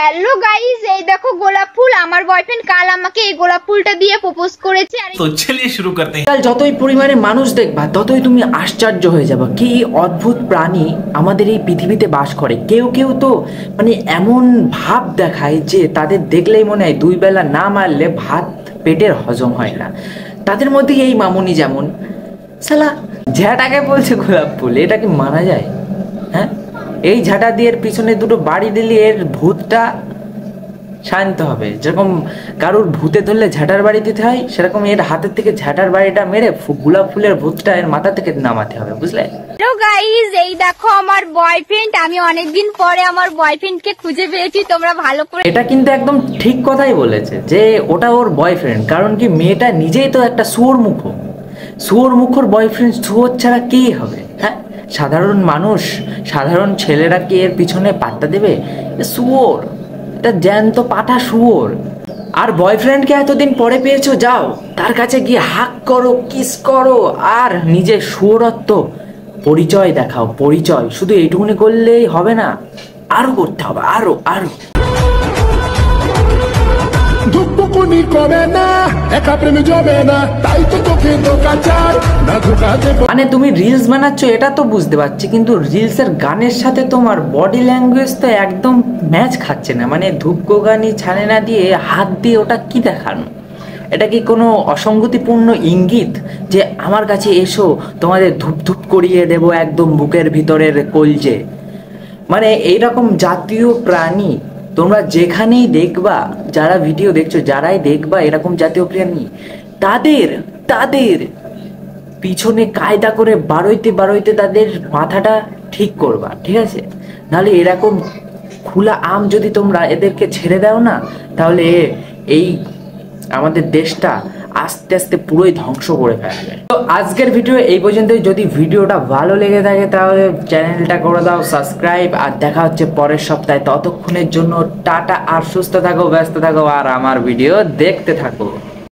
Hello guys, এই দেখো গোলাপ ফুল। আমার বয়ফ্রেন্ড কাল আমাকে এই গোলাপ ফুলটা দিয়ে প্রপোজ করেছে। তো চলিয়ে শুরু করতে हैं। কাল যতই পরিমাণে মানুষ দেখবা ততই তুমি আশ্চর্য হয়ে যাবে কি অদ্ভুত প্রাণী আমাদের এই পৃথিবীতে বাস করে। কেউ কেউ তো মানে এমন ভাব দেখায় যে তাদের দেখলেই মনে হয় দুই বেলা না মারলে ভাত পেটের হজম হয় না। তাদের মধ্যে এই মামুনি যেমন শালা ঝ্যাটাকে বলছে গোলাপ ফুল, এটা কি মানা যায়? হ্যাঁ, এই ঝাঁটা দিয়ে এর পিছনে দুটো বাড়ি দিলে এর ভূতটা শান্ত হবে। যেরকম কারুর ভূতে ধরলে ঝাঁটার বাড়ি দিতে হয়, সেরকম এর হাতের থেকে ঝাঁটার বাড়িটা মেরে গোলাপ ফুলের ভূতটা এর মাথা থেকে নামাতে হবে, বুঝলে? হ্যালো গাইস, এই দেখো আমার বয়ফ্রেন্ড। আমি অনেকদিন পরে আমার বয়ফ্রেন্ডকে খুঁজে পেয়েছি। তোমরা ভালো করে এটা কিন্তু একদম ঠিক কথাই বলেছে যে ওটা ওর বয়ফ্রেন্ড। কারণ কি মেয়েটা নিজেই তো একটা শুয়োর মুখর বয়ফ্রেন্ড। শুয়োর ছাড়া কে হবে? হ্যাঁ, সাধারণ মানুষ, সাধারণ ছেলেরা কি এর পিছনে পাত্তা দেবে? শুয়োর, এটা জ্যান্ত পাঠা শুয়োর। আর বয়ফ্রেন্ডকে এতদিন পরে পেয়েছো, যাও তার কাছে গিয়ে হাক করো, কিস করো, আর নিজের শুয়োরত্ব পরিচয় দেখাও। পরিচয় শুধু এইটুকুনি করলেই হবে না, আরো করতে হবে, আরো আরো। ধুকপুকুনি কমে না, একা প্রেমে জমে না, তাই তো তোকে ধোকা চাই না, ধোকা দেব। মানে তুমি রিলস বানাচ্ছ এটা তো বুঝতে পারছি, কিন্তু রিলসের গানের সাথে তোমার বডি ল্যাঙ্গুয়েজ তো একদম ম্যাচ খাচ্ছে না। মানে ধূপকো গানি ছানে না দিয়ে হাত দিয়ে ওটা কি দেখানো? এটা কি কোনো অসঙ্গতিপূর্ণ ইঙ্গিত যে আমার কাছে এসো, তোমাদের ধূপ ধূপ করিয়ে দেব একদম বুকের ভিতরের কলজে? মানে এইরকম জাতীয় প্রাণী তোমরা যেখানেই দেখবা, যারা ভিডিও দেখছো, যারাই দেখবা এরকম জাতীয় প্রাণী, তাদের তাদের পিছনে কায়দা করে বারোইতে তাদের মাথাটা ঠিক করবা, ঠিক আছে? নাহলে এরকম খোলা আম যদি তোমরা এদেরকে ছেড়ে দাও না, তাহলে এই আমাদের দেশটা আস্তে আস্তে পুরোই ধ্বংস করে ফেলবে। তো আজকের ভিডিও এই পর্যন্তই। যদি ভিডিওটা ভালো লেগে থাকে তাহলে চ্যানেলটা করে দাও সাবস্ক্রাইব, আর দেখা হচ্ছে পরের সপ্তাহে। ততক্ষণের জন্য টাটা, আর সুস্থ থাকো, ব্যস্ত থাকো, আর আমার ভিডিও দেখতে থাকো।